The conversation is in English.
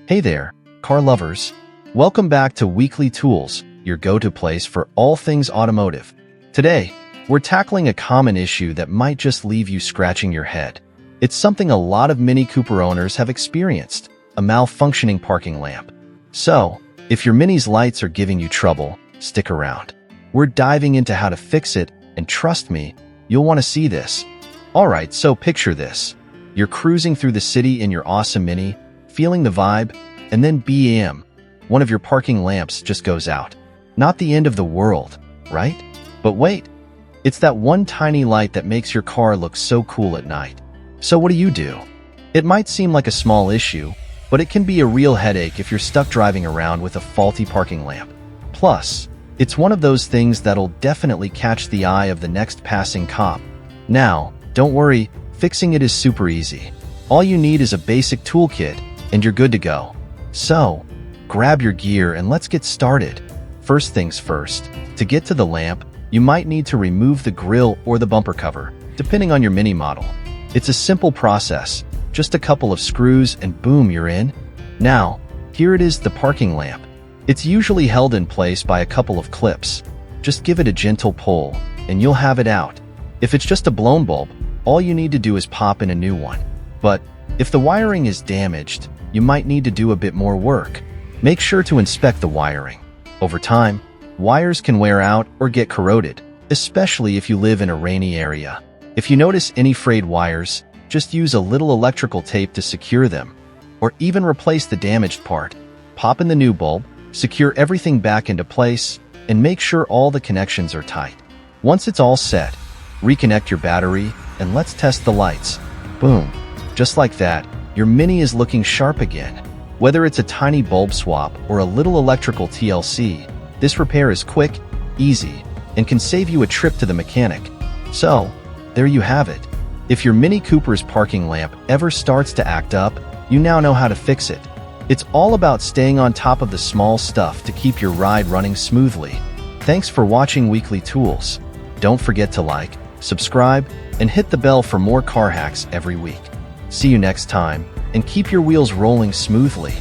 Hey there, car lovers. Welcome back to Weekly Tools, your go-to place for all things automotive. Today, we're tackling a common issue that might just leave you scratching your head. It's something a lot of Mini Cooper owners have experienced, a malfunctioning parking lamp. So, if your Mini's lights are giving you trouble, stick around. We're diving into how to fix it, and trust me, you'll want to see this. Alright, so picture this. You're cruising through the city in your awesome Mini, feeling the vibe, and then bam, one of your parking lamps just goes out. Not the end of the world, right? But wait, it's that one tiny light that makes your car look so cool at night. So what do? It might seem like a small issue, but it can be a real headache if you're stuck driving around with a faulty parking lamp. Plus, it's one of those things that'll definitely catch the eye of the next passing cop. Now, don't worry, fixing it is super easy. All you need is a basic toolkit, and you're good to go. So, grab your gear and let's get started. First things first, to get to the lamp, you might need to remove the grille or the bumper cover, depending on your Mini model. It's a simple process, just a couple of screws and boom, you're in. Now, here it is, the parking lamp. It's usually held in place by a couple of clips. Just give it a gentle pull, and you'll have it out. If it's just a blown bulb, all you need to do is pop in a new one. But if the wiring is damaged, you might need to do a bit more work. Make sure to inspect the wiring. Over time, wires can wear out or get corroded, especially if you live in a rainy area. If you notice any frayed wires, just use a little electrical tape to secure them, or even replace the damaged part. Pop in the new bulb, secure everything back into place, and make sure all the connections are tight. Once it's all set, reconnect your battery, and let's test the lights. Boom. Just like that, your Mini is looking sharp again. Whether it's a tiny bulb swap or a little electrical TLC, this repair is quick, easy, and can save you a trip to the mechanic. So, there you have it. If your Mini Cooper's parking lamp ever starts to act up, you now know how to fix it. It's all about staying on top of the small stuff to keep your ride running smoothly. Thanks for watching Weekly Tools. Don't forget to like, subscribe, and hit the bell for more car hacks every week. See you next time, and keep your wheels rolling smoothly.